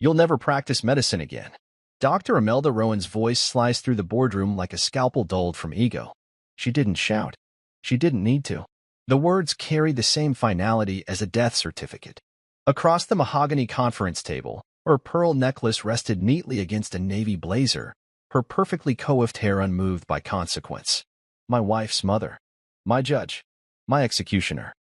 You'll never practice medicine again. Dr. Imelda Rowan's voice sliced through the boardroom like a scalpel dulled from ego. She didn't shout. She didn't need to. The words carried the same finality as a death certificate. Across the mahogany conference table, her pearl necklace rested neatly against a navy blazer, her perfectly coiffed hair unmoved by consequence. My wife's mother. My judge. My executioner.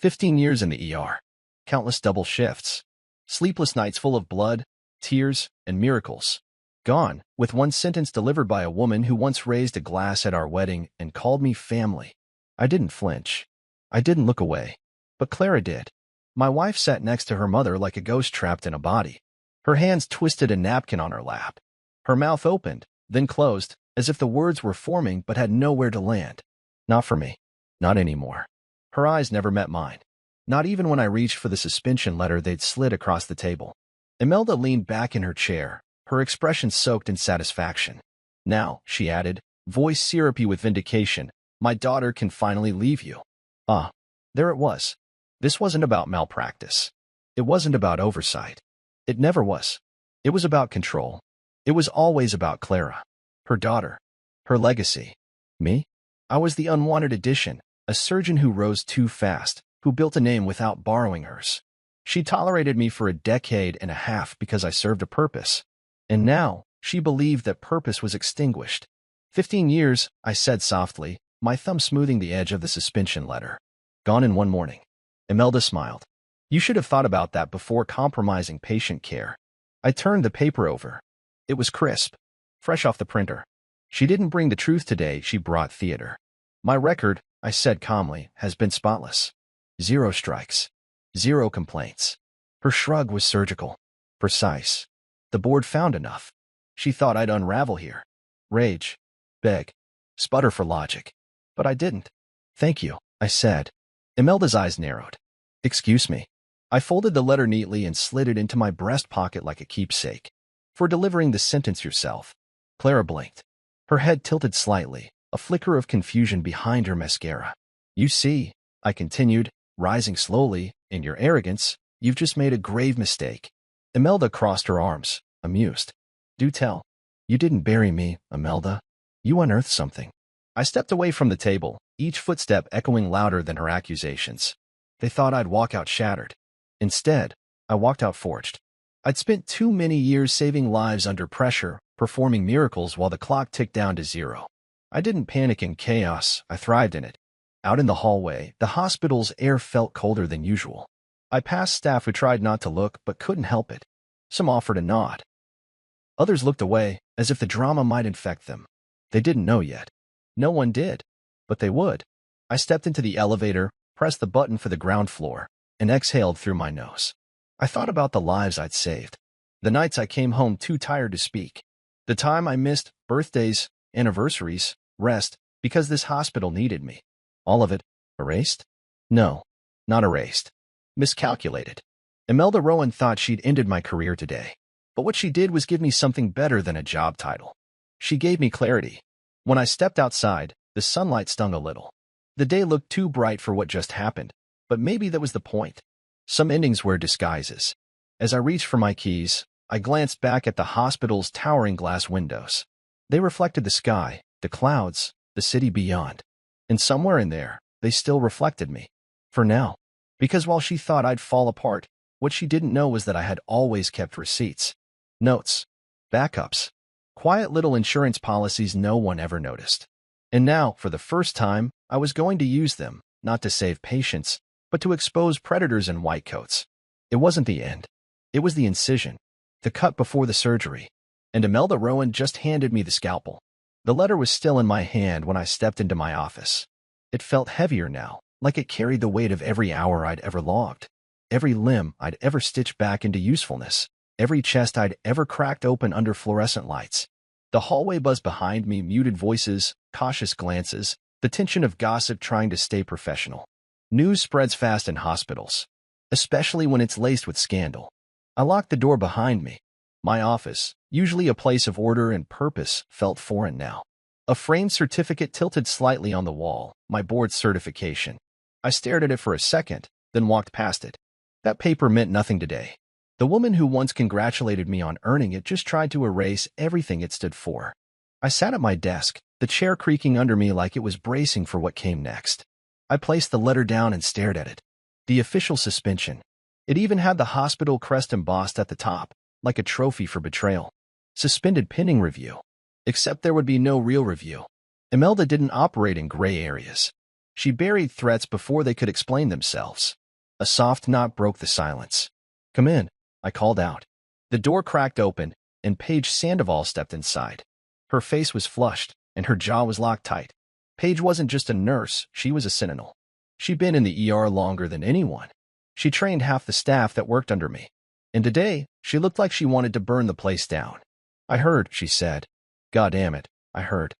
15 years in the ER. Countless double shifts. Sleepless nights full of blood, tears, and miracles. Gone, with one sentence delivered by a woman who once raised a glass at our wedding and called me family. I didn't flinch. I didn't look away. But Clara did. My wife sat next to her mother like a ghost trapped in a body. Her hands twisted a napkin on her lap. Her mouth opened, then closed, as if the words were forming but had nowhere to land. Not for me. Not anymore. Her eyes never met mine. Not even when I reached for the suspension letter they'd slid across the table. Imelda leaned back in her chair, her expression soaked in satisfaction. Now, she added, voice syrupy with vindication, my daughter can finally leave you. Ah, there it was. This wasn't about malpractice. It wasn't about oversight. It never was. It was about control. It was always about Clara. Her daughter. Her legacy. Me? I was the unwanted addition, a surgeon who rose too fast, who built a name without borrowing hers. She tolerated me for a decade and a half because I served a purpose. And now, she believed that purpose was extinguished. 15 years, I said softly, my thumb smoothing the edge of the suspension letter. Gone in one morning. Imelda smiled. You should have thought about that before compromising patient care. I turned the paper over. It was crisp, fresh off the printer. She didn't bring the truth today, she brought theater. My record, I said calmly, has been spotless. 0 strikes. 0 complaints. Her shrug was surgical. Precise. The board found enough. She thought I'd unravel here. Rage. Beg. Sputter for logic. But I didn't. Thank you, I said. Imelda's eyes narrowed. Excuse me. I folded the letter neatly and slid it into my breast pocket like a keepsake. For delivering the sentence yourself. Clara blinked. Her head tilted slightly, a flicker of confusion behind her mascara. You see, I continued, rising slowly, in your arrogance, you've just made a grave mistake. Imelda crossed her arms, amused. Do tell. You didn't bury me, Imelda. You unearthed something. I stepped away from the table, each footstep echoing louder than her accusations. They thought I'd walk out shattered. Instead, I walked out forged. I'd spent too many years saving lives under pressure, performing miracles while the clock ticked down to 0. I didn't panic in chaos, I thrived in it. Out in the hallway, the hospital's air felt colder than usual. I passed staff who tried not to look but couldn't help it. Some offered a nod. Others looked away, as if the drama might infect them. They didn't know yet. No one did. But they would. I stepped into the elevator, pressed the button for the ground floor, and exhaled through my nose. I thought about the lives I'd saved. The nights I came home too tired to speak. The time I missed birthdays, anniversaries, rest, because this hospital needed me. All of it erased? No, not erased. Miscalculated. Imelda Rowan thought she'd ended my career today. But what she did was give me something better than a job title. She gave me clarity. When I stepped outside, the sunlight stung a little. The day looked too bright for what just happened, but maybe that was the point. Some endings were disguises. As I reached for my keys, I glanced back at the hospital's towering glass windows. They reflected the sky, the clouds, the city beyond. And somewhere in there, they still reflected me. For now. Because while she thought I'd fall apart, what she didn't know was that I had always kept receipts. Notes. Backups. Quiet little insurance policies no one ever noticed. And now, for the first time, I was going to use them, not to save patients, but to expose predators in white coats. It wasn't the end. It was the incision. The cut before the surgery. And Imelda Rowan just handed me the scalpel. The letter was still in my hand when I stepped into my office. It felt heavier now, like it carried the weight of every hour I'd ever logged. Every limb I'd ever stitched back into usefulness. Every chest I'd ever cracked open under fluorescent lights. The hallway buzzed behind me, muted voices, cautious glances, the tension of gossip trying to stay professional. News spreads fast in hospitals, especially when it's laced with scandal. I locked the door behind me. My office, usually a place of order and purpose, felt foreign now. A framed certificate tilted slightly on the wall, my board certification. I stared at it for a second, then walked past it. That paper meant nothing today. The woman who once congratulated me on earning it just tried to erase everything it stood for. I sat at my desk, the chair creaking under me like it was bracing for what came next. I placed the letter down and stared at it. The official suspension. It even had the hospital crest embossed at the top, like a trophy for betrayal. Suspended pending review. Except there would be no real review. Imelda didn't operate in gray areas. She buried threats before they could explain themselves. A soft knock broke the silence. "Come in," I called out. The door cracked open, and Paige Sandoval stepped inside. Her face was flushed, and her jaw was locked tight. Paige wasn't just a nurse, she was a sentinel. She'd been in the ER longer than anyone. She trained half the staff that worked under me. And today, she looked like she wanted to burn the place down. "I heard," she said. "God damn it, I heard."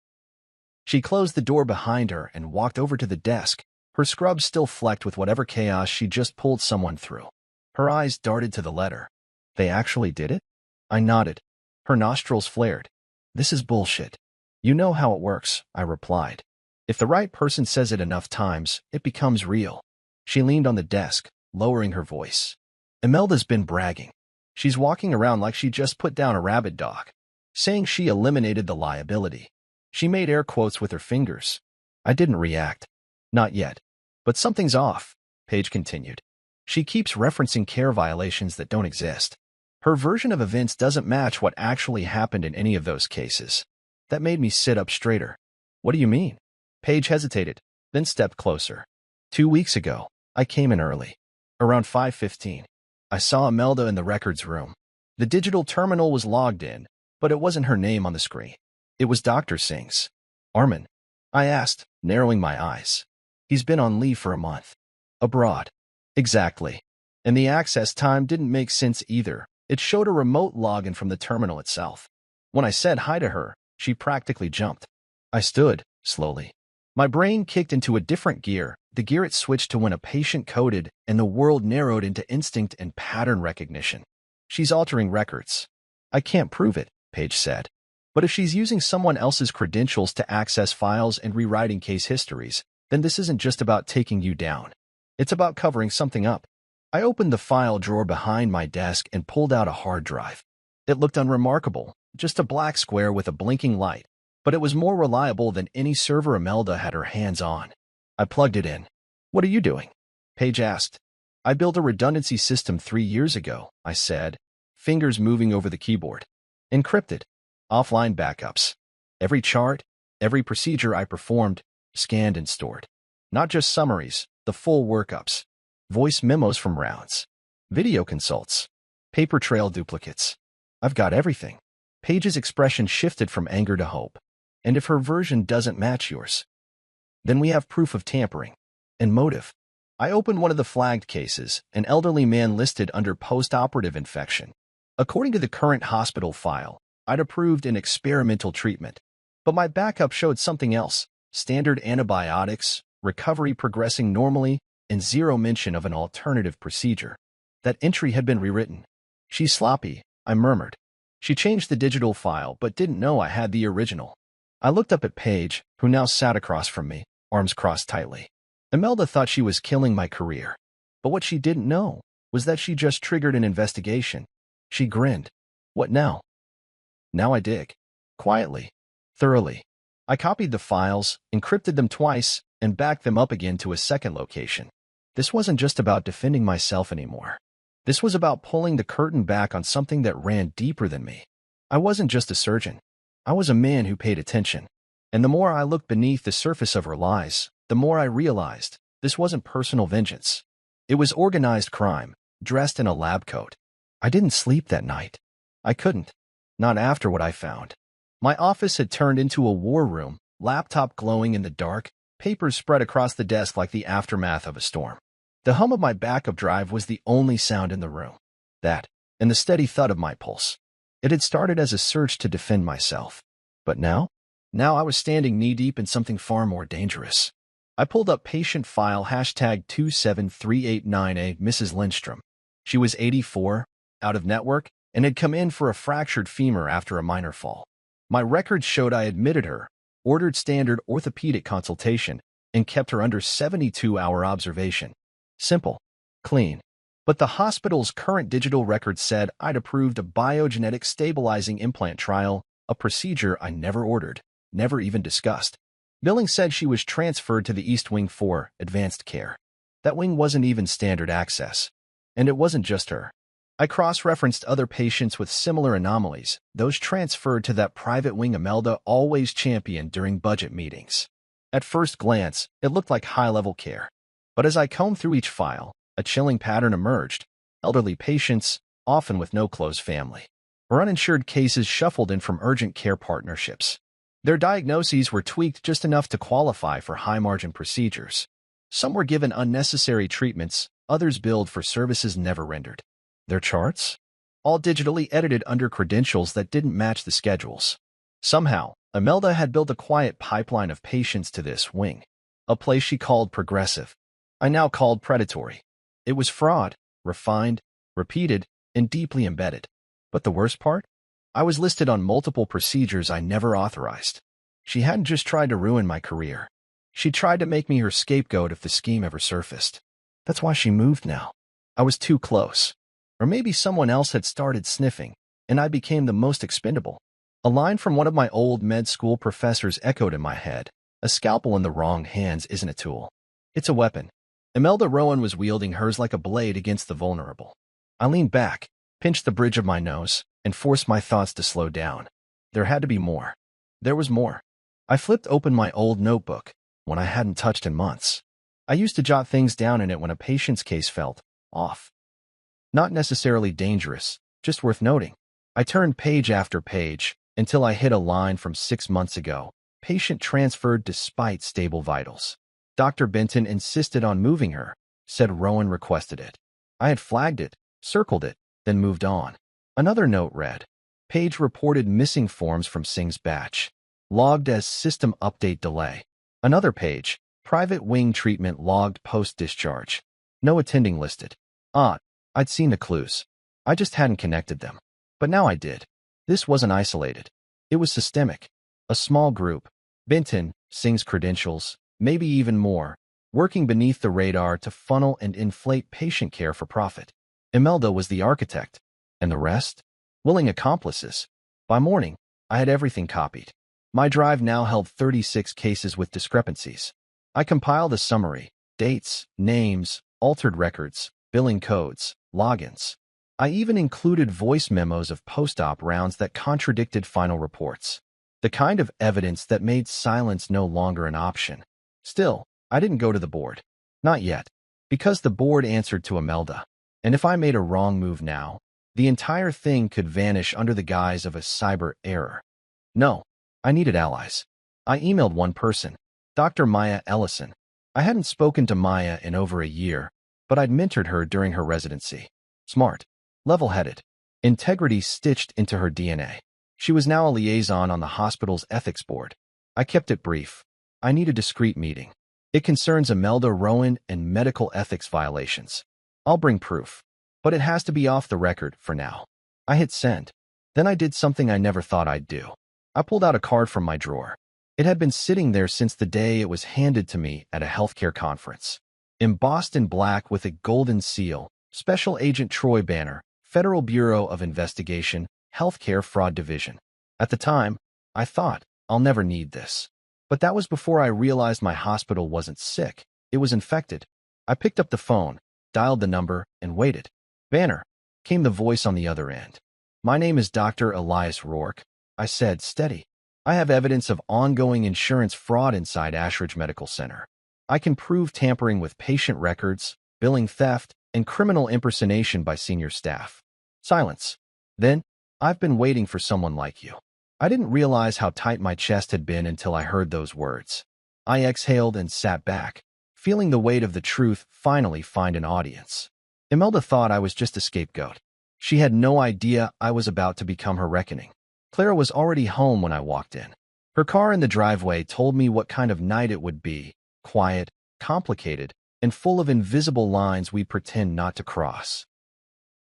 She closed the door behind her and walked over to the desk, her scrubs still flecked with whatever chaos she just pulled someone through. Her eyes darted to the letter. "They actually did it?" I nodded. Her nostrils flared. "This is bullshit." "You know how it works," I replied. "If the right person says it enough times, it becomes real." She leaned on the desk, lowering her voice. "Imelda's been bragging. She's walking around like she just put down a rabid dog, saying she eliminated the liability." She made air quotes with her fingers. I didn't react. "Not yet. But something's off," Paige continued. "She keeps referencing care violations that don't exist. Her version of events doesn't match what actually happened in any of those cases." That made me sit up straighter. "What do you mean?" Paige hesitated, then stepped closer. 2 weeks ago, I came in early. Around 5:15. I saw Imelda in the records room. The digital terminal was logged in, but it wasn't her name on the screen. It was Dr. Singh's. "Armin?" I asked, narrowing my eyes. "He's been on leave for a month." "Abroad." "Exactly." And the access time didn't make sense either. It showed a remote login from the terminal itself. When I said hi to her, she practically jumped. I stood, slowly. My brain kicked into a different gear, the gear it switched to when a patient coded and the world narrowed into instinct and pattern recognition. "She's altering records." "I can't prove it," Paige said. "But if she's using someone else's credentials to access files and rewriting case histories, then this isn't just about taking you down. It's about covering something up." I opened the file drawer behind my desk and pulled out a hard drive. It looked unremarkable, just a black square with a blinking light, but it was more reliable than any server Imelda had her hands on. I plugged it in. "What are you doing?" Paige asked. "I built a redundancy system 3 years ago," I said, fingers moving over the keyboard. "Encrypted. Offline backups. Every chart, every procedure I performed, scanned and stored. Not just summaries, the full workups. Voice memos from rounds. Video consults. Paper trail duplicates. I've got everything." Paige's expression shifted from anger to hope. "And if her version doesn't match yours, then we have proof of tampering. And motive." I opened one of the flagged cases, an elderly man listed under post-operative infection. According to the current hospital file, I'd approved an experimental treatment. But my backup showed something else: standard antibiotics, recovery progressing normally, and zero mention of an alternative procedure. That entry had been rewritten. "She's sloppy," I murmured. She changed the digital file, but didn't know I had the original. I looked up at Paige, who now sat across from me, arms crossed tightly. Imelda thought she was killing my career. But what she didn't know was that she just triggered an investigation. She grinned. "What now?" "Now I dig. Quietly. Thoroughly." I copied the files, encrypted them twice, and backed them up again to a second location. This wasn't just about defending myself anymore. This was about pulling the curtain back on something that ran deeper than me. I wasn't just a surgeon. I was a man who paid attention. And the more I looked beneath the surface of her lies, the more I realized this wasn't personal vengeance. It was organized crime, dressed in a lab coat. I didn't sleep that night. I couldn't. Not after what I found. My office had turned into a war room, laptop glowing in the dark, papers spread across the desk like the aftermath of a storm. The hum of my backup drive was the only sound in the room. That, and the steady thud of my pulse. It had started as a search to defend myself. But now? Now I was standing knee-deep in something far more dangerous. I pulled up patient file #27389A Mrs. Lindstrom. She was 84, out of network, and had come in for a fractured femur after a minor fall. My records showed I admitted her, ordered standard orthopedic consultation, and kept her under 72-hour observation. Simple. Clean. But the hospital's current digital record said I'd approved a biogenetic stabilizing implant trial, a procedure I never ordered, never even discussed. Billing said she was transferred to the East Wing for advanced care. That wing wasn't even standard access. And it wasn't just her. I cross-referenced other patients with similar anomalies, those transferred to that private wing Imelda always championed during budget meetings. At first glance, it looked like high-level care. But as I combed through each file, a chilling pattern emerged. Elderly patients, often with no close family, or uninsured cases shuffled in from urgent care partnerships. Their diagnoses were tweaked just enough to qualify for high-margin procedures. Some were given unnecessary treatments, others billed for services never rendered. Their charts? All digitally edited under credentials that didn't match the schedules. Somehow, Imelda had built a quiet pipeline of patients to this wing, a place she called progressive. I now called predatory. It was fraud, refined, repeated, and deeply embedded. But the worst part? I was listed on multiple procedures I never authorized. She hadn't just tried to ruin my career. She tried to make me her scapegoat if the scheme ever surfaced. That's why she moved now. I was too close. Or maybe someone else had started sniffing, and I became the most expendable. A line from one of my old med school professors echoed in my head. A scalpel in the wrong hands isn't a tool. It's a weapon. Imelda Rowan was wielding hers like a blade against the vulnerable. I leaned back, pinched the bridge of my nose, and forced my thoughts to slow down. There had to be more. There was more. I flipped open my old notebook, one I hadn't touched in months. I used to jot things down in it when a patient's case felt off. Not necessarily dangerous, just worth noting. I turned page after page until I hit a line from 6 months ago. Patient transferred despite stable vitals. Dr. Benton insisted on moving her, said Rowan requested it. I had flagged it, circled it, then moved on. Another note read, Page reported missing forms from Singh's batch, logged as system update delay. Another page, private wing treatment logged post-discharge. No attending listed. I'd seen the clues. I just hadn't connected them. But now I did. This wasn't isolated. It was systemic. A small group. Benton, Singh's credentials, maybe even more, working beneath the radar to funnel and inflate patient care for profit. Imelda was the architect. And the rest? Willing accomplices. By morning, I had everything copied. My drive now held 36 cases with discrepancies. I compiled a summary, dates, names, altered records, billing codes, logins. I even included voice memos of post-op rounds that contradicted final reports. The kind of evidence that made silence no longer an option. Still, I didn't go to the board. Not yet. Because the board answered to Imelda. And if I made a wrong move now, the entire thing could vanish under the guise of a cyber error. No, I needed allies. I emailed one person, Dr. Maya Ellison. I hadn't spoken to Maya in over a year, but I'd mentored her during her residency. Smart, level-headed, integrity stitched into her DNA. She was now a liaison on the hospital's ethics board. I kept it brief. I need a discreet meeting. It concerns Imelda Rowan and medical ethics violations. I'll bring proof, but it has to be off the record for now. I hit send. Then I did something I never thought I'd do. I pulled out a card from my drawer. It had been sitting there since the day it was handed to me at a healthcare conference. Embossed in black with a golden seal, Special Agent Troy Banner, Federal Bureau of Investigation, Healthcare Fraud Division. At the time, I thought, I'll never need this. But that was before I realized my hospital wasn't sick. It was infected. I picked up the phone, dialed the number, and waited. Banner, came the voice on the other end. My name is Dr. Elias Rourke, I said, steady. I have evidence of ongoing insurance fraud inside Ashridge Medical Center. I can prove tampering with patient records, billing theft, and criminal impersonation by senior staff. Silence. Then, I've been waiting for someone like you. I didn't realize how tight my chest had been until I heard those words. I exhaled and sat back, feeling the weight of the truth finally find an audience. Imelda thought I was just a scapegoat. She had no idea I was about to become her reckoning. Clara was already home when I walked in. Her car in the driveway told me what kind of night it would be, quiet, complicated, and full of invisible lines we pretend not to cross.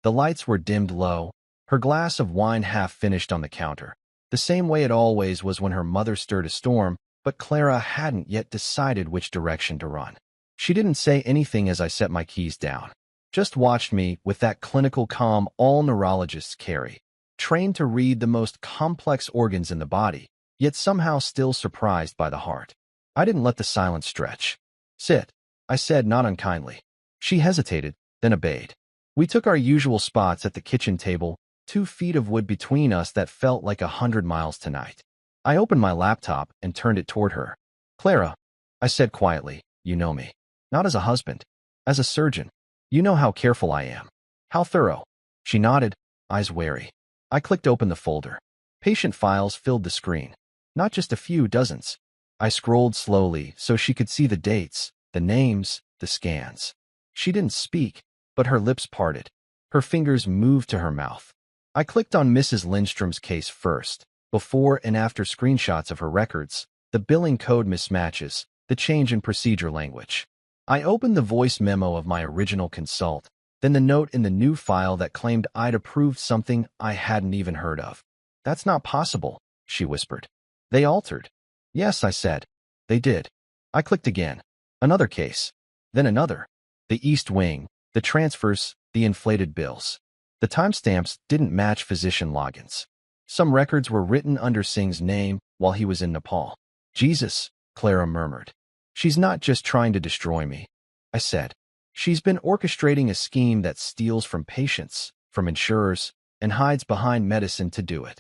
The lights were dimmed low, her glass of wine half finished on the counter, the same way it always was when her mother stirred a storm, but Clara hadn't yet decided which direction to run. She didn't say anything as I set my keys down. Just watched me with that clinical calm all neurologists carry, trained to read the most complex organs in the body, yet somehow still surprised by the heart. I didn't let the silence stretch. Sit, I said not unkindly. She hesitated, then obeyed. We took our usual spots at the kitchen table, 2 feet of wood between us that felt like 100 miles tonight. I opened my laptop and turned it toward her. Clara, I said quietly, you know me. Not as a husband. As a surgeon. You know how careful I am. How thorough. She nodded, eyes wary. I clicked open the folder. Patient files filled the screen. Not just a few dozens. I scrolled slowly so she could see the dates, the names, the scans. She didn't speak, but her lips parted. Her fingers moved to her mouth. I clicked on Mrs. Lindstrom's case first, before and after screenshots of her records, the billing code mismatches, the change in procedure language. I opened the voice memo of my original consult, then the note in the new file that claimed I'd approved something I hadn't even heard of. That's not possible, she whispered. They altered. Yes, I said. They did. I clicked again. Another case. Then another. The East Wing, the transfers, the inflated bills. The timestamps didn't match physician logins. Some records were written under Singh's name while he was in Nepal. Jesus, Clara murmured. She's not just trying to destroy me, I said. She's been orchestrating a scheme that steals from patients, from insurers, and hides behind medicine to do it.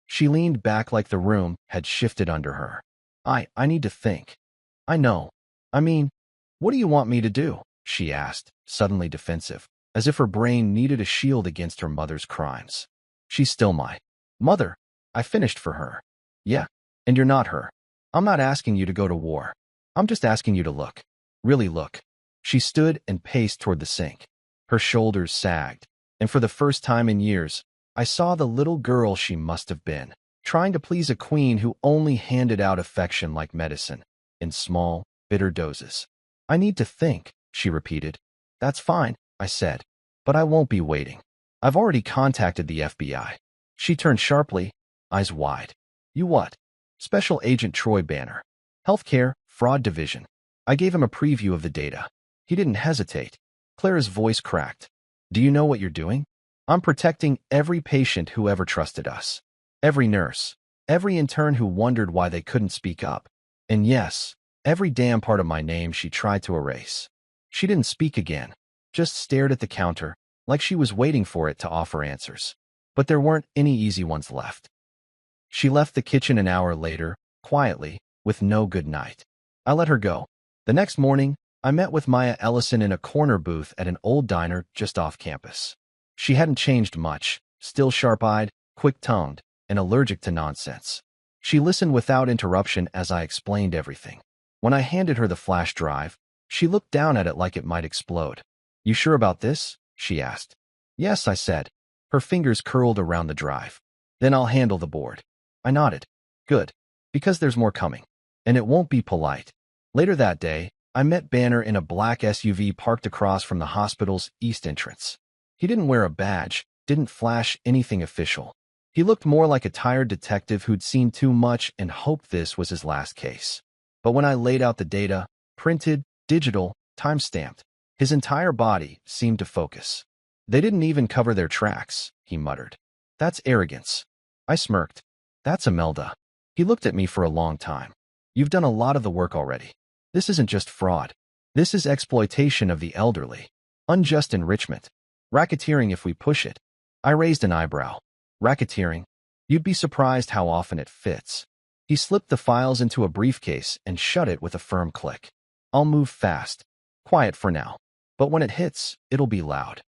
She leaned back like the room had shifted under her. I need to think. I know. I mean, what do you want me to do? She asked, suddenly defensive, as if her brain needed a shield against her mother's crimes. She's still my mother. I finished for her. Yeah, and you're not her. I'm not asking you to go to war. I'm just asking you to look. Really look. She stood and paced toward the sink. Her shoulders sagged, and for the first time in years, I saw the little girl she must have been, trying to please a queen who only handed out affection like medicine, in small, bitter doses. I need to think, she repeated. That's fine, I said, but I won't be waiting. I've already contacted the FBI. She turned sharply, eyes wide. You what? Special Agent Troy Banner. Healthcare, Fraud Division. I gave him a preview of the data. He didn't hesitate. Clara's voice cracked. Do you know what you're doing? I'm protecting every patient who ever trusted us. Every nurse. Every intern who wondered why they couldn't speak up. And yes, every damn part of my name she tried to erase. She didn't speak again, just stared at the counter, like she was waiting for it to offer answers. But there weren't any easy ones left. She left the kitchen an hour later, quietly, with no good night. I let her go. The next morning, I met with Maya Ellison in a corner booth at an old diner just off campus. She hadn't changed much, still sharp-eyed, quick-tongued, and allergic to nonsense. She listened without interruption as I explained everything. When I handed her the flash drive, she looked down at it like it might explode. You sure about this? She asked. Yes, I said. Her fingers curled around the drive. Then I'll handle the board. I nodded. Good. Because there's more coming. And it won't be polite. Later that day, I met Banner in a black SUV parked across from the hospital's east entrance. He didn't wear a badge, didn't flash anything official. He looked more like a tired detective who'd seen too much and hoped this was his last case. But when I laid out the data, printed, digital, time-stamped, his entire body seemed to focus. They didn't even cover their tracks, he muttered. That's arrogance. I smirked. That's Imelda. He looked at me for a long time. You've done a lot of the work already. This isn't just fraud. This is exploitation of the elderly. Unjust enrichment. Racketeering if we push it. I raised an eyebrow. Racketeering? You'd be surprised how often it fits. He slipped the files into a briefcase and shut it with a firm click. I'll move fast. Quiet for now. But when it hits, it'll be loud.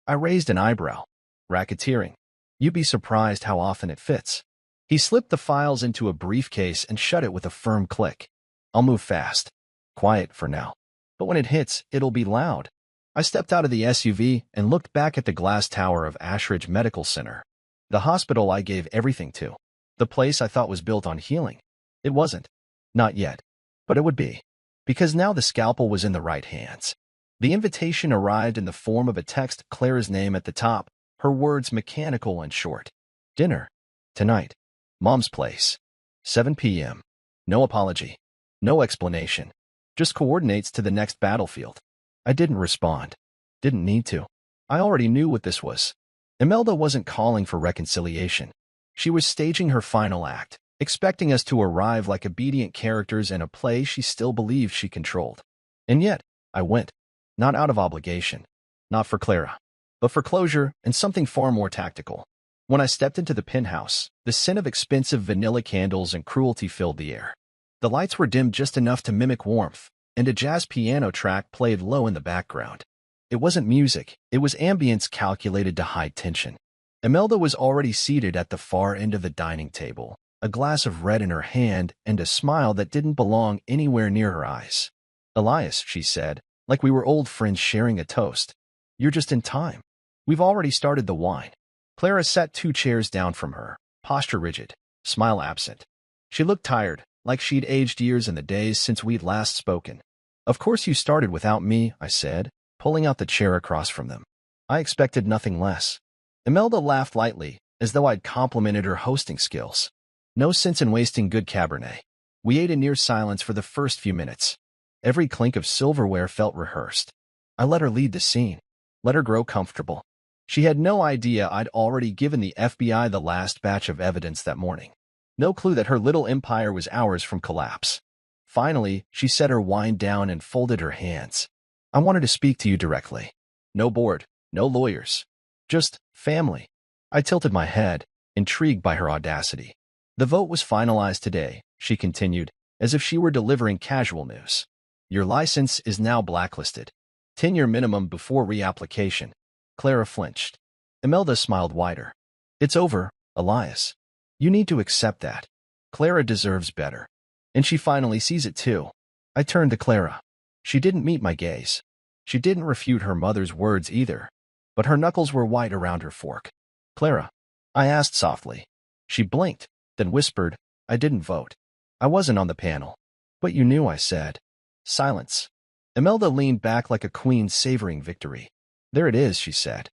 I raised an eyebrow. Racketeering. You'd be surprised how often it fits. He slipped the files into a briefcase and shut it with a firm click. I'll move fast. Quiet for now. But when it hits, it'll be loud. I stepped out of the SUV and looked back at the glass tower of Ashridge Medical Center. The hospital I gave everything to. The place I thought was built on healing. It wasn't. Not yet. But it would be. Because now the scalpel was in the right hands. The invitation arrived in the form of a text, Clara's name at the top, her words mechanical and short. Dinner. Tonight. Mom's place. 7 p.m. No apology. No explanation. Just coordinates to the next battlefield. I didn't respond. Didn't need to. I already knew what this was. Imelda wasn't calling for reconciliation. She was staging her final act, expecting us to arrive like obedient characters in a play she still believed she controlled. And yet, I went. Not out of obligation. Not for Clara. But for closure and something far more tactical. When I stepped into the penthouse, the scent of expensive vanilla candles and cruelty filled the air. The lights were dimmed just enough to mimic warmth, and a jazz piano track played low in the background. It wasn't music, it was ambience calculated to hide tension. Imelda was already seated at the far end of the dining table, a glass of red in her hand and a smile that didn't belong anywhere near her eyes. "Elias," she said, like we were old friends sharing a toast. "You're just in time. We've already started the wine." Clara sat 2 chairs down from her, posture rigid, smile absent. She looked tired, like she'd aged years in the days since we'd last spoken. "Of course you started without me," I said, pulling out the chair across from them. "I expected nothing less." Imelda laughed lightly, as though I'd complimented her hosting skills. No sense in wasting good Cabernet. We ate in near silence for the first few minutes. Every clink of silverware felt rehearsed. I let her lead the scene, let her grow comfortable. She had no idea I'd already given the FBI the last batch of evidence that morning. No clue that her little empire was hours from collapse. Finally, she set her wine down and folded her hands. "I wanted to speak to you directly. No board, no lawyers. Just family." I tilted my head, intrigued by her audacity. "The vote was finalized today," she continued, as if she were delivering casual news. "Your license is now blacklisted. 10-year minimum before reapplication." Clara flinched. Imelda smiled wider. "It's over, Elias. You need to accept that. Clara deserves better. And she finally sees it too." I turned to Clara. She didn't meet my gaze. She didn't refute her mother's words either, but her knuckles were white around her fork. "Clara," I asked softly. She blinked, then whispered, "I didn't vote. I wasn't on the panel." "But you knew," I said. Silence. Imelda leaned back like a queen savoring victory. "There it is," she said.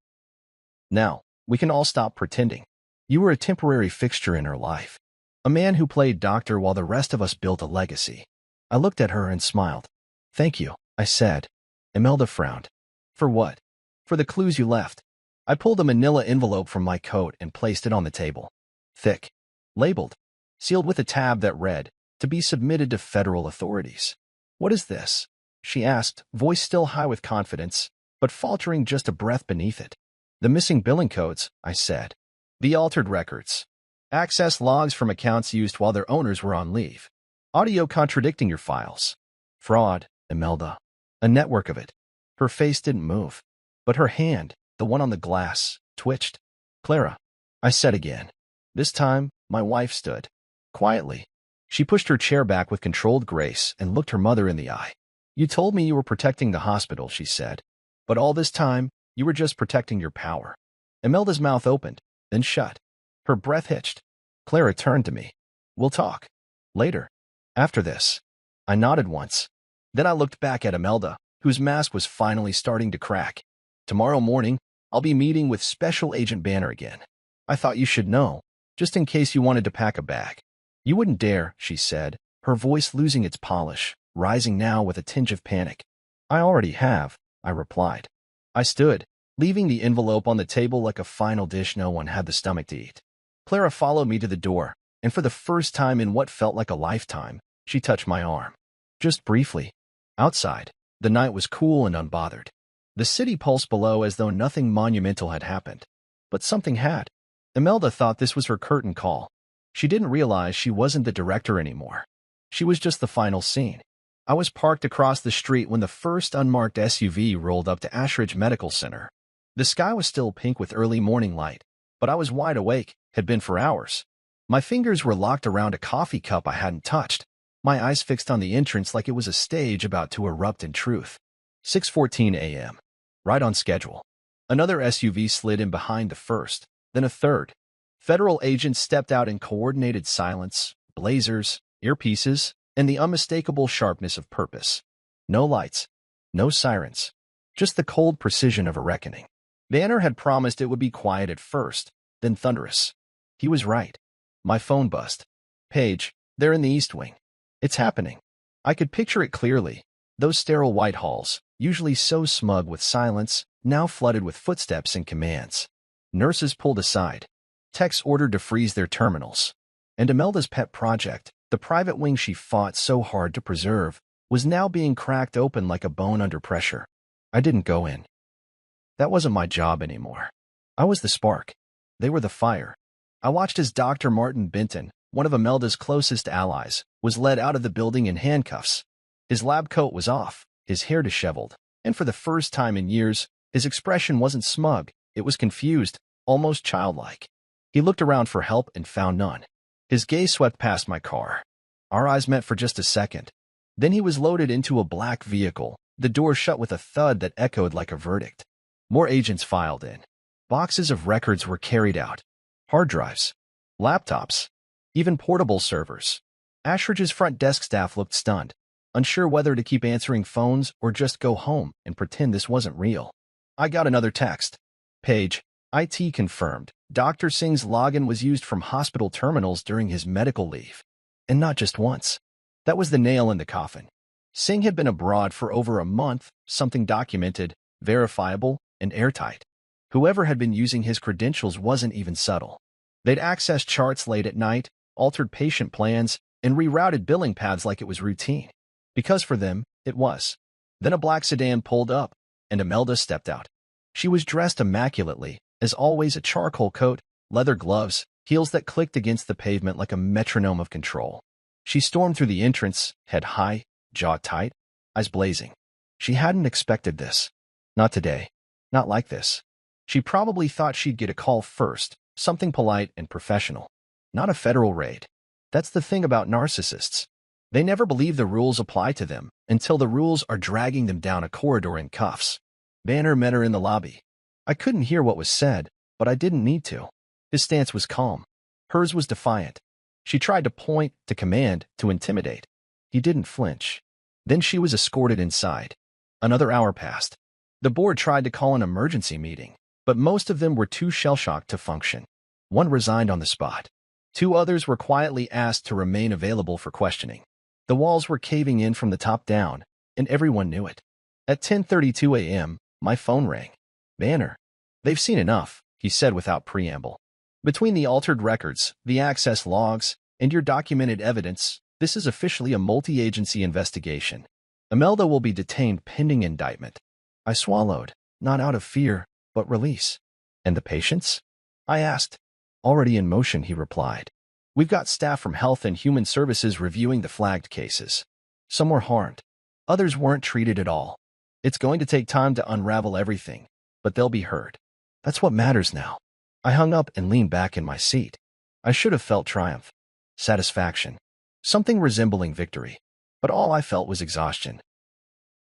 "Now, we can all stop pretending. You were a temporary fixture in her life. A man who played doctor while the rest of us built a legacy." I looked at her and smiled. "Thank you," I said. Imelda frowned. "For what?" "For the clues you left." I pulled a manila envelope from my coat and placed it on the table. Thick. Labeled. Sealed with a tab that read, "To be submitted to federal authorities." "What is this?" she asked, voice still high with confidence, but faltering just a breath beneath it. "The missing billing codes," I said. "The altered records. Access logs from accounts used while their owners were on leave. Audio contradicting your files. Fraud, Imelda. A network of it." Her face didn't move, but her hand, the one on the glass, twitched. "Clara," I said again. This time, my wife stood. Quietly. She pushed her chair back with controlled grace and looked her mother in the eye. "You told me you were protecting the hospital," she said. "But all this time, you were just protecting your power." Imelda's mouth opened, then shut. Her breath hitched. Clara turned to me. "We'll talk. Later. After this." I nodded once. Then I looked back at Imelda, whose mask was finally starting to crack. "Tomorrow morning, I'll be meeting with Special Agent Banner again. I thought you should know, just in case you wanted to pack a bag." "You wouldn't dare," she said, her voice losing its polish, rising now with a tinge of panic. "I already have," I replied. I stood, leaving the envelope on the table like a final dish no one had the stomach to eat. Clara followed me to the door, and for the first time in what felt like a lifetime, she touched my arm. Just briefly. Outside, the night was cool and unbothered. The city pulsed below as though nothing monumental had happened. But something had. Imelda thought this was her curtain call. She didn't realize she wasn't the director anymore. She was just the final scene. I was parked across the street when the first unmarked SUV rolled up to Ashridge Medical Center. The sky was still pink with early morning light, but I was wide awake, had been for hours. My fingers were locked around a coffee cup I hadn't touched, my eyes fixed on the entrance like it was a stage about to erupt in truth. 6:14 a.m. Right on schedule. Another SUV slid in behind the first, then a third. Federal agents stepped out in coordinated silence, blazers, earpieces, and the unmistakable sharpness of purpose. No lights, no sirens, just the cold precision of a reckoning. Banner had promised it would be quiet at first, then thunderous. He was right. My phone buzzed. "Paige, they're in the East Wing. It's happening." I could picture it clearly. Those sterile white halls, usually so smug with silence, now flooded with footsteps and commands. Nurses pulled aside. Techs ordered to freeze their terminals. And Imelda's pet project, the private wing she fought so hard to preserve, was now being cracked open like a bone under pressure. I didn't go in. That wasn't my job anymore. I was the spark. They were the fire. I watched as Dr. Martin Benton, one of Imelda's closest allies, was led out of the building in handcuffs. His lab coat was off, his hair disheveled, and for the first time in years, his expression wasn't smug, it was confused, almost childlike. He looked around for help and found none. His gaze swept past my car. Our eyes met for just a second. Then he was loaded into a black vehicle, the door shut with a thud that echoed like a verdict. More agents filed in. Boxes of records were carried out. Hard drives, laptops, even portable servers. Ashridge's front desk staff looked stunned, unsure whether to keep answering phones or just go home and pretend this wasn't real. I got another text. Page, IT confirmed. Dr. Singh's login was used from hospital terminals during his medical leave. And not just once. That was the nail in the coffin. Singh had been abroad for over a month, something documented, verifiable, and airtight. Whoever had been using his credentials wasn't even subtle. They'd accessed charts late at night, altered patient plans, and rerouted billing paths like it was routine. Because for them, it was. Then a black sedan pulled up, and Imelda stepped out. She was dressed immaculately, as always, a charcoal coat, leather gloves, heels that clicked against the pavement like a metronome of control. She stormed through the entrance, head high, jaw tight, eyes blazing. She hadn't expected this. Not today. Not like this. She probably thought she'd get a call first, something polite and professional. Not a federal raid. That's the thing about narcissists. They never believe the rules apply to them until the rules are dragging them down a corridor in cuffs. Banner met her in the lobby. I couldn't hear what was said, but I didn't need to. His stance was calm. Hers was defiant. She tried to point, to command, to intimidate. He didn't flinch. Then she was escorted inside. Another hour passed. The board tried to call an emergency meeting, but most of them were too shell-shocked to function. One resigned on the spot. 2 others were quietly asked to remain available for questioning. The walls were caving in from the top down, and everyone knew it. At 10:32 a.m., my phone rang. Banner. They've seen enough, he said without preamble. Between the altered records, the access logs, and your documented evidence, this is officially a multi-agency investigation. Imelda will be detained pending indictment. I swallowed, not out of fear, but release. And the patients? I asked. Already in motion, he replied. We've got staff from Health and Human Services reviewing the flagged cases. Some were harmed. Others weren't treated at all. It's going to take time to unravel everything, but they'll be heard. That's what matters now. I hung up and leaned back in my seat. I should have felt triumph, satisfaction, something resembling victory. But all I felt was exhaustion.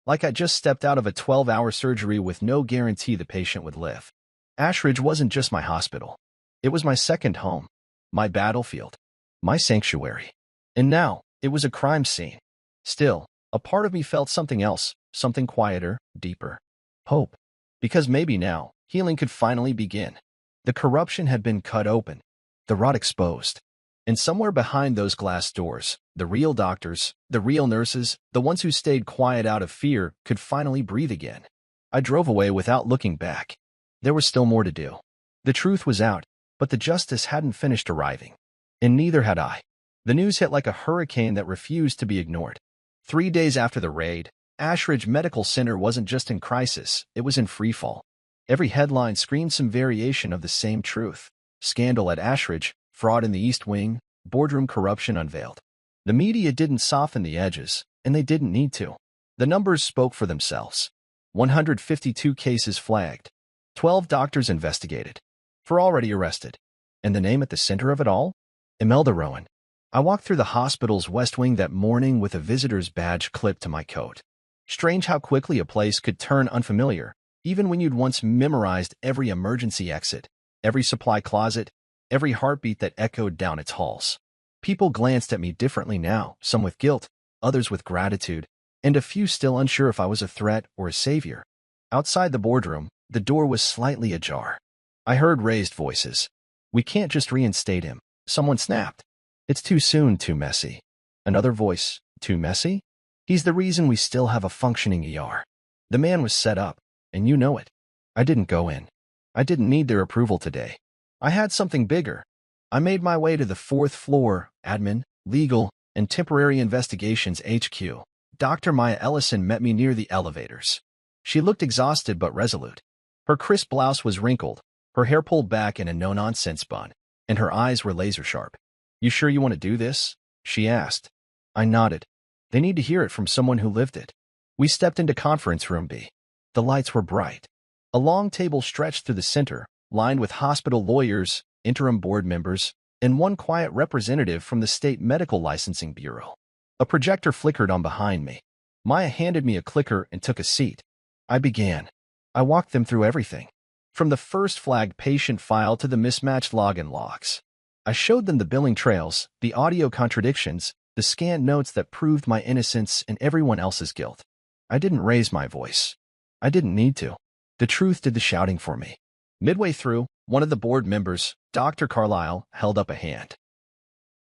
Like I just stepped out of a 12-hour surgery with no guarantee the patient would live. Ashridge wasn't just my hospital. It was my second home, my battlefield, my sanctuary. And now, it was a crime scene. Still, a part of me felt something else, something quieter, deeper. Hope. Because maybe now, healing could finally begin. The corruption had been cut open, the rot exposed. And somewhere behind those glass doors, the real doctors, the real nurses, the ones who stayed quiet out of fear, could finally breathe again. I drove away without looking back. There was still more to do. The truth was out, but the justice hadn't finished arriving. And neither had I. The news hit like a hurricane that refused to be ignored. 3 days after the raid, Ashridge Medical Center wasn't just in crisis, it was in freefall. Every headline screamed some variation of the same truth. Scandal at Ashridge, fraud in the East Wing, boardroom corruption unveiled. The media didn't soften the edges, and they didn't need to. The numbers spoke for themselves. 152 cases flagged. 12 doctors investigated. 4 already arrested. And the name at the center of it all? Imelda Rowan. I walked through the hospital's West Wing that morning with a visitor's badge clipped to my coat. Strange how quickly a place could turn unfamiliar, even when you'd once memorized every emergency exit, every supply closet, every heartbeat that echoed down its halls. People glanced at me differently now, some with guilt, others with gratitude, and a few still unsure if I was a threat or a savior. Outside the boardroom, the door was slightly ajar. I heard raised voices. We can't just reinstate him. Someone snapped. It's too soon, too messy. Another voice. Too messy? He's the reason we still have a functioning ER. The man was set up, and you know it. I didn't go in. I didn't need their approval today. I had something bigger. I made my way to the fourth floor, admin, legal, and temporary investigations HQ. Dr. Maya Ellison met me near the elevators. She looked exhausted but resolute. Her crisp blouse was wrinkled, her hair pulled back in a no-nonsense bun, and her eyes were laser-sharp. "You sure you want to do this?" she asked. I nodded. They need to hear it from someone who lived it. We stepped into conference room B. The lights were bright. A long table stretched through the center, lined with hospital lawyers, interim board members, and one quiet representative from the State Medical Licensing Bureau. A projector flickered on behind me. Maya handed me a clicker and took a seat. I began. I walked them through everything, from the first flagged patient file to the mismatched login logs. I showed them the billing trails, the audio contradictions, the scanned notes that proved my innocence and everyone else's guilt. I didn't raise my voice. I didn't need to. The truth did the shouting for me. Midway through, one of the board members, Dr. Carlisle, held up a hand.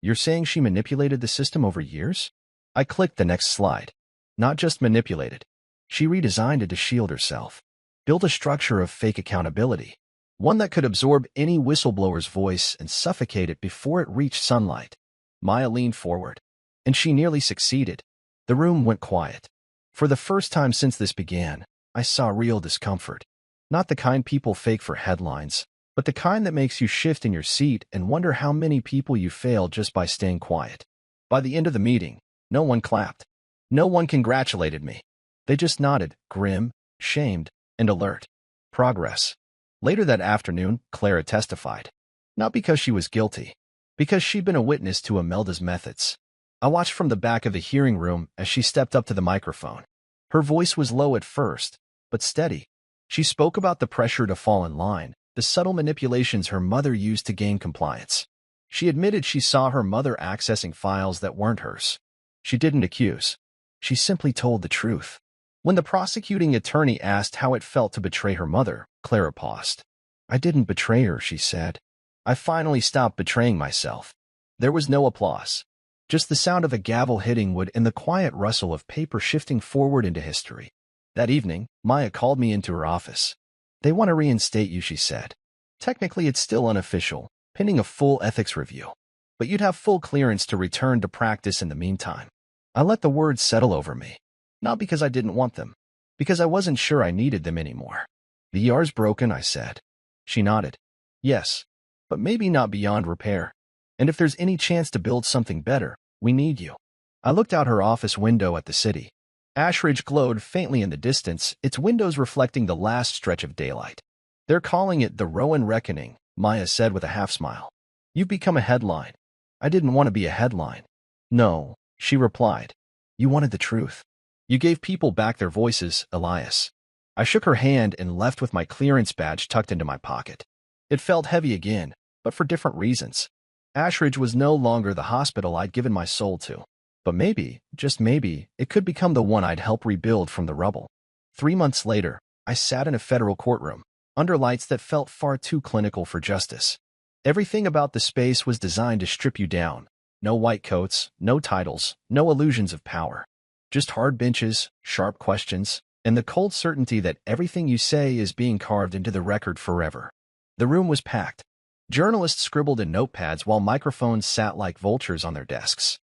"You're saying she manipulated the system over years?" I clicked the next slide. Not just manipulated. She redesigned it to shield herself. Built a structure of fake accountability. One that could absorb any whistleblower's voice and suffocate it before it reached sunlight. Maya leaned forward. And she nearly succeeded. The room went quiet. For the first time since this began, I saw real discomfort. Not the kind people fake for headlines, but the kind that makes you shift in your seat and wonder how many people you failed just by staying quiet. By the end of the meeting, no one clapped. No one congratulated me. They just nodded, grim, shamed, and alert. Progress. Later that afternoon, Clara testified. Not because she was guilty, because she'd been a witness to Imelda's methods. I watched from the back of the hearing room as she stepped up to the microphone. Her voice was low at first, but steady. She spoke about the pressure to fall in line, the subtle manipulations her mother used to gain compliance. She admitted she saw her mother accessing files that weren't hers. She didn't accuse. She simply told the truth. When the prosecuting attorney asked how it felt to betray her mother, Clara paused. "I didn't betray her," she said. "I finally stopped betraying myself." There was no applause. Just the sound of a gavel hitting wood and the quiet rustle of paper shifting forward into history. That evening, Maya called me into her office. "They want to reinstate you," she said. "Technically, it's still unofficial, pending a full ethics review. But you'd have full clearance to return to practice in the meantime." I let the words settle over me. Not because I didn't want them, because I wasn't sure I needed them anymore. "The ER's broken," I said. She nodded. "Yes, but maybe not beyond repair. And if there's any chance to build something better, we need you." I looked out her office window at the city. Ashridge glowed faintly in the distance, its windows reflecting the last stretch of daylight. "They're calling it the Rowan Reckoning," Maya said with a half-smile. "You've become a headline." I didn't want to be a headline. "No," she replied. "You wanted the truth. You gave people back their voices, Elias." I shook her hand and left with my clearance badge tucked into my pocket. It felt heavy again, but for different reasons. Ashridge was no longer the hospital I'd given my soul to. But maybe, just maybe, it could become the one I'd help rebuild from the rubble. 3 months later, I sat in a federal courtroom, under lights that felt far too clinical for justice. Everything about the space was designed to strip you down. No white coats, no titles, no illusions of power. Just hard benches, sharp questions, and the cold certainty that everything you say is being carved into the record forever. The room was packed. Journalists scribbled in notepads while microphones sat like vultures on their desks.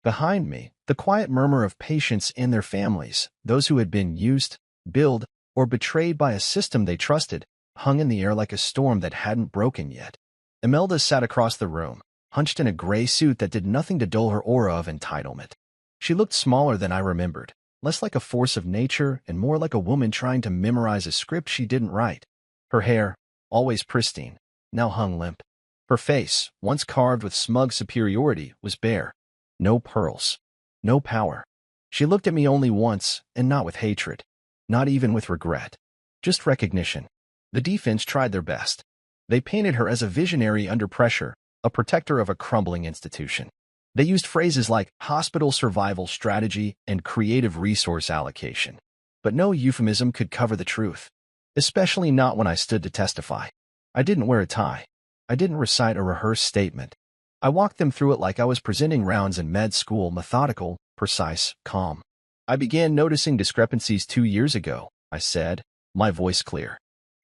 Behind me, the quiet murmur of patients and their families, those who had been used, billed, or betrayed by a system they trusted, hung in the air like a storm that hadn't broken yet. Imelda sat across the room, hunched in a gray suit that did nothing to dull her aura of entitlement. She looked smaller than I remembered, less like a force of nature and more like a woman trying to memorize a script she didn't write. Her hair, always pristine, now hung limp. Her face, once carved with smug superiority, was bare. No pearls. No power. She looked at me only once, and not with hatred. Not even with regret. Just recognition. The defense tried their best. They painted her as a visionary under pressure, a protector of a crumbling institution. They used phrases like hospital survival strategy and creative resource allocation. But no euphemism could cover the truth. Especially not when I stood to testify. I didn't wear a tie. I didn't recite a rehearsed statement. I walked them through it like I was presenting rounds in med school, methodical, precise, calm. "I began noticing discrepancies 2 years ago," I said, my voice clear.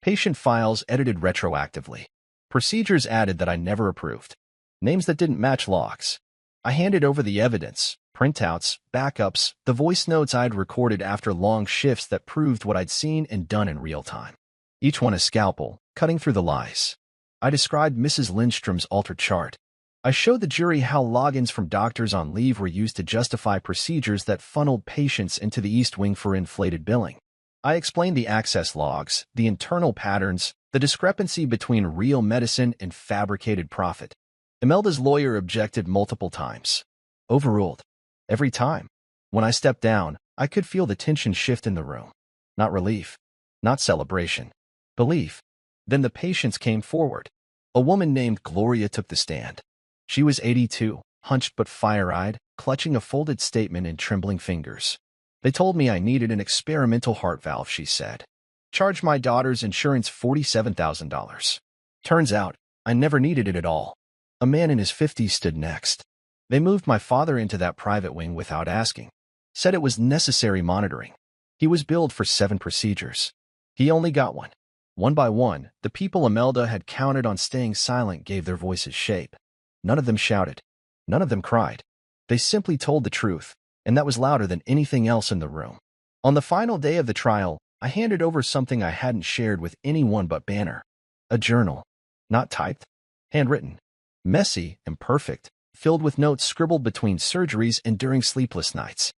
Patient files edited retroactively. Procedures added that I never approved. Names that didn't match logs. I handed over the evidence, printouts, backups, the voice notes I'd recorded after long shifts that proved what I'd seen and done in real time. Each one a scalpel, cutting through the lies. I described Mrs. Lindstrom's altered chart. I showed the jury how logins from doctors on leave were used to justify procedures that funneled patients into the East Wing for inflated billing. I explained the access logs, the internal patterns, the discrepancy between real medicine and fabricated profit. Imelda's lawyer objected multiple times. Overruled. Every time. When I stepped down, I could feel the tension shift in the room. Not relief. Not celebration. Belief. Then the patients came forward. A woman named Gloria took the stand. She was 82, hunched but fire-eyed, clutching a folded statement in trembling fingers. They told me I needed an experimental heart valve, she said. Charged my daughter's insurance $47,000. Turns out, I never needed it at all. A man in his 50s stood next. They moved my father into that private wing without asking. Said it was necessary monitoring. He was billed for 7 procedures. He only got one. One by one, the people Imelda had counted on staying silent gave their voices shape. None of them shouted. None of them cried. They simply told the truth, and that was louder than anything else in the room. On the final day of the trial, I handed over something I hadn't shared with anyone but Banner. A journal. Not typed. Handwritten. Messy, imperfect, filled with notes scribbled between surgeries and during sleepless nights.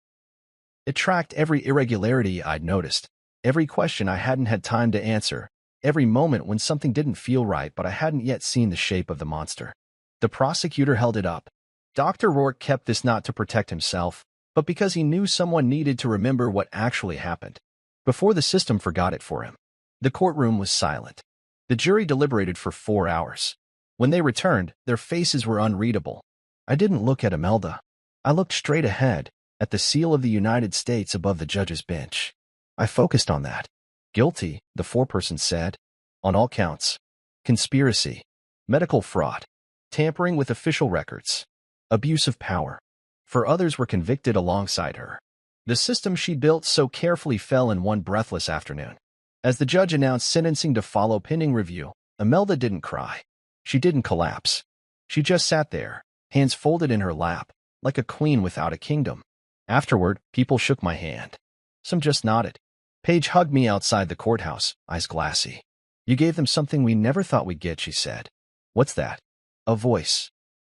It tracked every irregularity I'd noticed, every question I hadn't had time to answer, every moment when something didn't feel right but I hadn't yet seen the shape of the monster. The prosecutor held it up. Dr. Rourke kept this not to protect himself, but because he knew someone needed to remember what actually happened, before the system forgot it for him. The courtroom was silent. The jury deliberated for 4 hours. When they returned, their faces were unreadable. I didn't look at Imelda. I looked straight ahead, at the seal of the United States above the judge's bench. I focused on that. Guilty, the foreperson said. On all counts. Conspiracy. Medical fraud. Tampering with official records. Abuse of power. 4 others were convicted alongside her. The system she built so carefully fell in one breathless afternoon. As the judge announced sentencing to follow pending review, Imelda didn't cry. She didn't collapse. She just sat there, hands folded in her lap, like a queen without a kingdom. Afterward, people shook my hand. Some just nodded. Paige hugged me outside the courthouse, eyes glassy. You gave them something we never thought we'd get, she said. What's that? A voice.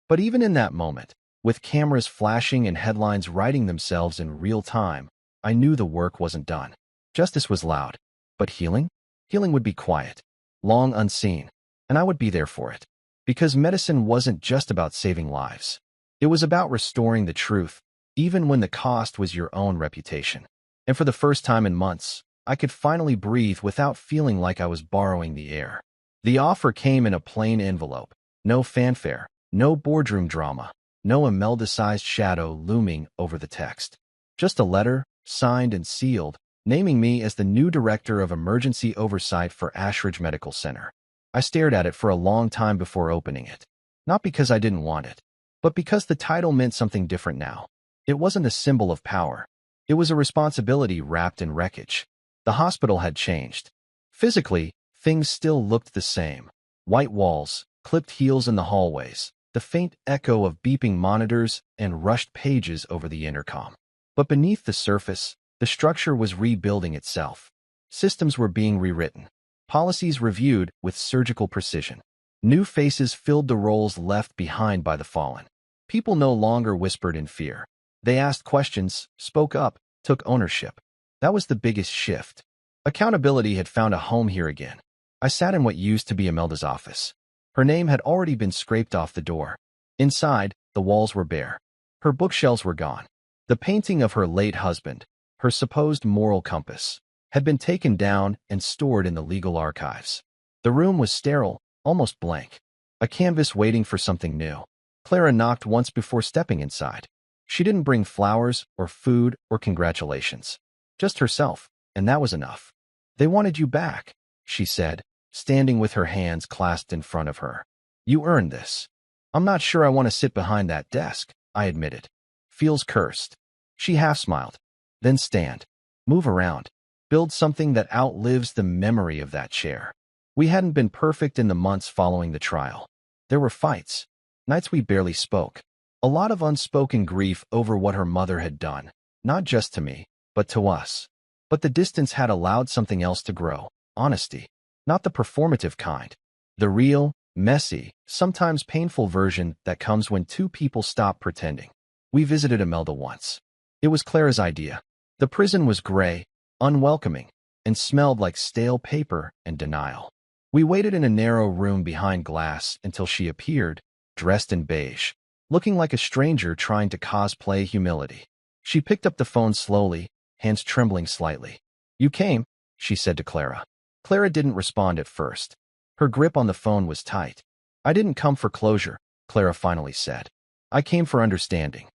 But even in that moment, with cameras flashing and headlines writing themselves in real time, I knew the work wasn't done. Justice was loud. But healing? Healing would be quiet, long unseen, and I would be there for it. Because medicine wasn't just about saving lives. It was about restoring the truth, even when the cost was your own reputation. And for the first time in months, I could finally breathe without feeling like I was borrowing the air. The offer came in a plain envelope. No fanfare, no boardroom drama, no Imelda-sized shadow looming over the text. Just a letter, signed and sealed, naming me as the new director of emergency oversight for Ashridge Medical Center. I stared at it for a long time before opening it. Not because I didn't want it, but because the title meant something different now. It wasn't a symbol of power. It was a responsibility wrapped in wreckage. The hospital had changed. Physically, things still looked the same. White walls, clipped heels in the hallways, the faint echo of beeping monitors and rushed pages over the intercom. But beneath the surface, the structure was rebuilding itself. Systems were being rewritten. Policies reviewed with surgical precision. New faces filled the roles left behind by the fallen. People no longer whispered in fear. They asked questions, spoke up, took ownership. That was the biggest shift. Accountability had found a home here again. I sat in what used to be Imelda's office. Her name had already been scraped off the door. Inside, the walls were bare. Her bookshelves were gone. The painting of her late husband, her supposed moral compass, had been taken down and stored in the legal archives. The room was sterile, almost blank. A canvas waiting for something new. Clara knocked once before stepping inside. She didn't bring flowers or food or congratulations. Just herself, and that was enough. They wanted you back, she said, standing with her hands clasped in front of her. You earned this. I'm not sure I want to sit behind that desk, I admitted. Feels cursed. She half smiled. Then stand. Move around. Build something that outlives the memory of that chair. We hadn't been perfect in the months following the trial. There were fights, nights we barely spoke, a lot of unspoken grief over what her mother had done, not just to me, but to us. But the distance had allowed something else to grow, honesty, not the performative kind, the real, messy, sometimes painful version that comes when two people stop pretending. We visited Imelda once. It was Clara's idea. The prison was gray, unwelcoming, and smelled like stale paper and denial. We waited in a narrow room behind glass until she appeared, dressed in beige, looking like a stranger trying to cosplay humility. She picked up the phone slowly, hands trembling slightly. "You came," she said to Clara. Clara didn't respond at first. Her grip on the phone was tight. "I didn't come for closure," Clara finally said. "I came for understanding."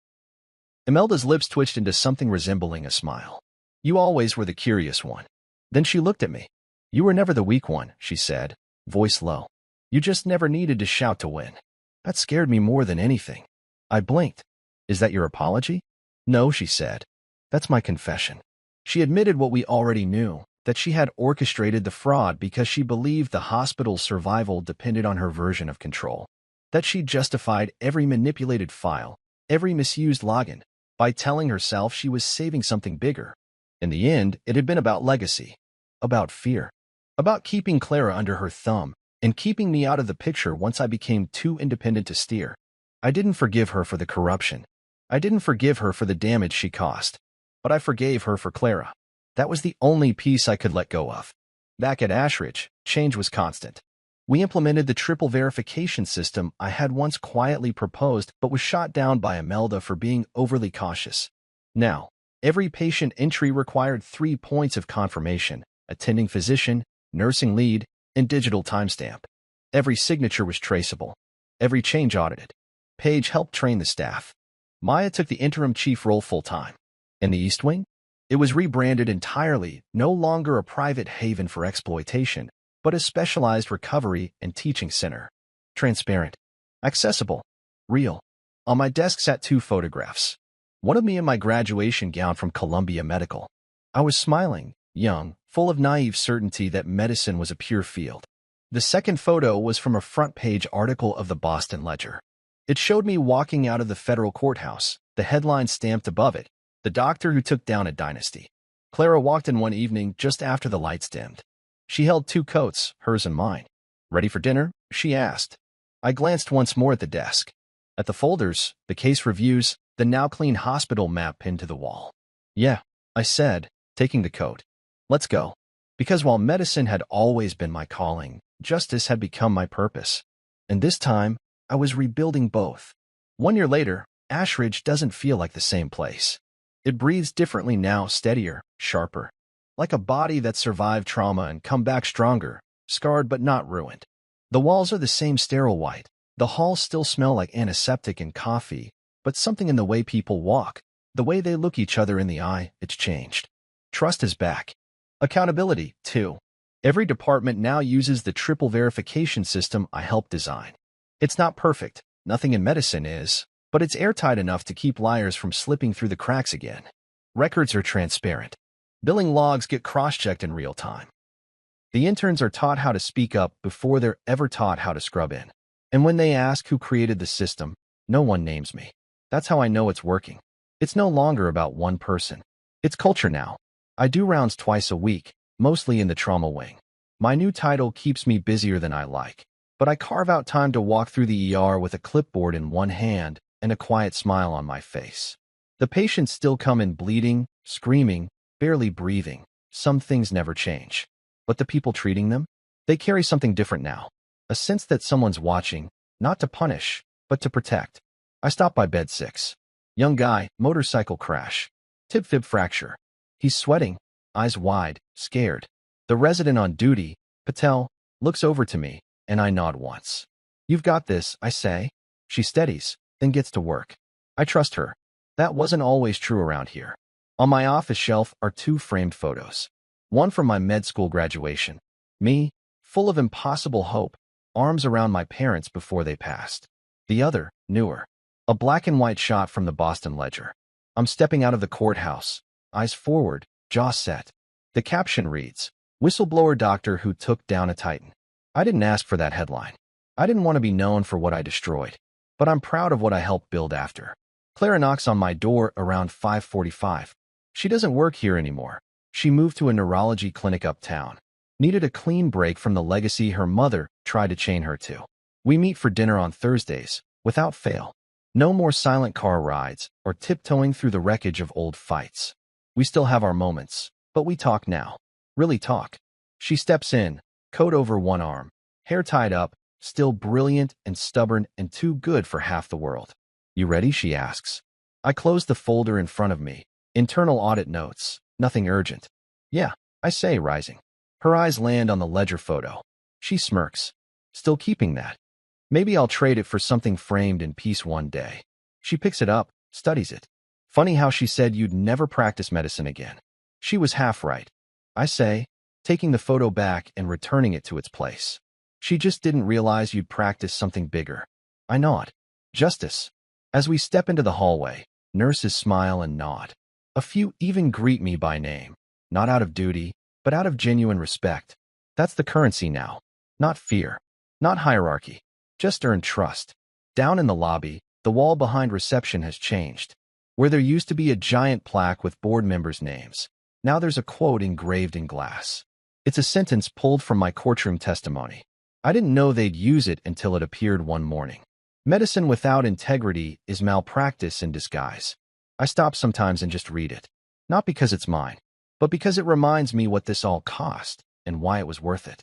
Imelda's lips twitched into something resembling a smile. "You always were the curious one." Then she looked at me. "You were never the weak one," she said, voice low. "You just never needed to shout to win." That scared me more than anything. I blinked. "Is that your apology?" "No," she said. "That's my confession." She admitted what we already knew, that she had orchestrated the fraud because she believed the hospital's survival depended on her version of control. That she justified every manipulated file, every misused login, by telling herself she was saving something bigger. In the end, it had been about legacy, about fear, about keeping Clara under her thumb, and keeping me out of the picture once I became too independent to steer. I didn't forgive her for the corruption. I didn't forgive her for the damage she caused. But I forgave her for Clara. That was the only piece I could let go of. Back at Ashridge, change was constant. We implemented the triple verification system I had once quietly proposed but was shot down by Imelda for being overly cautious. Now, every patient entry required 3 points of confirmation: attending physician, nursing lead, and digital timestamp. Every signature was traceable. Every change audited. Paige helped train the staff. Maya took the interim chief role full-time. In the East Wing, it was rebranded entirely, no longer a private haven for exploitation, but a specialized recovery and teaching center. Transparent, accessible, real. On my desk sat 2 photographs. One of me in my graduation gown from Columbia Medical. I was smiling, young, full of naive certainty that medicine was a pure field. The second photo was from a front-page article of the Boston Ledger. It showed me walking out of the federal courthouse, the headline stamped above it, "The doctor who took down a dynasty." Clara walked in one evening just after the lights dimmed. She held 2 coats, hers and mine. "Ready for dinner?" she asked. I glanced once more at the desk. At the folders, the case reviews, the now-clean hospital map pinned to the wall. "Yeah," I said, taking the coat. "Let's go." Because while medicine had always been my calling, justice had become my purpose. And this time, I was rebuilding both. 1 year later, Ashridge doesn't feel like the same place. It breathes differently now, steadier, sharper. Like a body that survived trauma and come back stronger, scarred but not ruined. The walls are the same sterile white. The halls still smell like antiseptic and coffee, but something in the way people walk, the way they look each other in the eye, it's changed. Trust is back. Accountability, too. Every department now uses the triple verification system I helped design. It's not perfect, nothing in medicine is, but it's airtight enough to keep liars from slipping through the cracks again. Records are transparent. Billing logs get cross-checked in real time. The interns are taught how to speak up before they're ever taught how to scrub in. And when they ask who created the system, no one names me. That's how I know it's working. It's no longer about one person. It's culture now. I do rounds twice a week, mostly in the trauma wing. My new title keeps me busier than I like, but I carve out time to walk through the ER with a clipboard in one hand and a quiet smile on my face. The patients still come in bleeding, screaming, barely breathing. Some things never change. But the people treating them? They carry something different now. A sense that someone's watching, not to punish, but to protect. I stop by bed 6. Young guy, motorcycle crash. Tib-fib fracture. He's sweating, eyes wide, scared. The resident on duty, Patel, looks over to me, and I nod once. "You've got this," I say. She steadies, then gets to work. I trust her. That wasn't always true around here. On my office shelf are 2 framed photos. One from my med school graduation. Me, full of impossible hope, arms around my parents before they passed. The other, newer. A black and white shot from the Boston Ledger. I'm stepping out of the courthouse, eyes forward, jaw set. The caption reads, "Whistleblower doctor who took down a titan." I didn't ask for that headline. I didn't want to be known for what I destroyed, but I'm proud of what I helped build after. Clara knocks on my door around 5:45. She doesn't work here anymore. She moved to a neurology clinic uptown. Needed a clean break from the legacy her mother tried to chain her to. We meet for dinner on Thursdays, without fail. No more silent car rides or tiptoeing through the wreckage of old fights. We still have our moments, but we talk now. Really talk. She steps in, coat over one arm, hair tied up, still brilliant and stubborn and too good for half the world. You ready? She asks. I close the folder in front of me. Internal audit notes. Nothing urgent. Yeah, I say, rising. Her eyes land on the ledger photo. She smirks. Still keeping that. Maybe I'll trade it for something framed in peace one day. She picks it up, studies it. Funny how she said you'd never practice medicine again. She was half right. I say, taking the photo back and returning it to its place. She just didn't realize you'd practice something bigger. I nod. Justice. As we step into the hallway, nurses smile and nod. A few even greet me by name, not out of duty, but out of genuine respect. That's the currency now. Not fear. Not hierarchy. Just earned trust. Down in the lobby, the wall behind reception has changed. Where there used to be a giant plaque with board members' names, now there's a quote engraved in glass. It's a sentence pulled from my courtroom testimony. I didn't know they'd use it until it appeared one morning. Medicine without integrity is malpractice in disguise. I stop sometimes and just read it. Not because it's mine, but because it reminds me what this all cost and why it was worth it.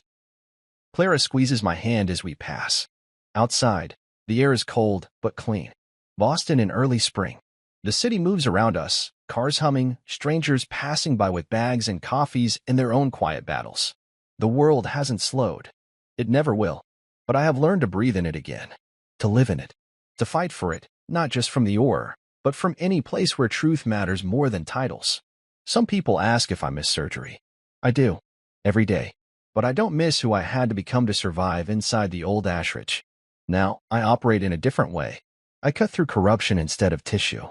Clara squeezes my hand as we pass. Outside, the air is cold but clean. Boston in early spring. The city moves around us, cars humming, strangers passing by with bags and coffees in their own quiet battles. The world hasn't slowed. It never will. But I have learned to breathe in it again. To live in it. To fight for it, not just from the oar, but from any place where truth matters more than titles. Some people ask if I miss surgery. I do. Every day. But I don't miss who I had to become to survive inside the old Ashridge. Now, I operate in a different way. I cut through corruption instead of tissue.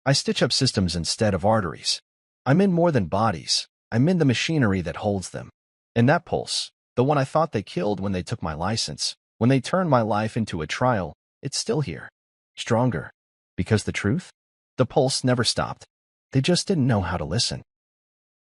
I stitch up systems instead of arteries. I'm in more than bodies. I'm in the machinery that holds them. And that pulse, the one I thought they killed when they took my license, when they turned my life into a trial, it's still here. Stronger. Because the truth? The pulse never stopped. They just didn't know how to listen.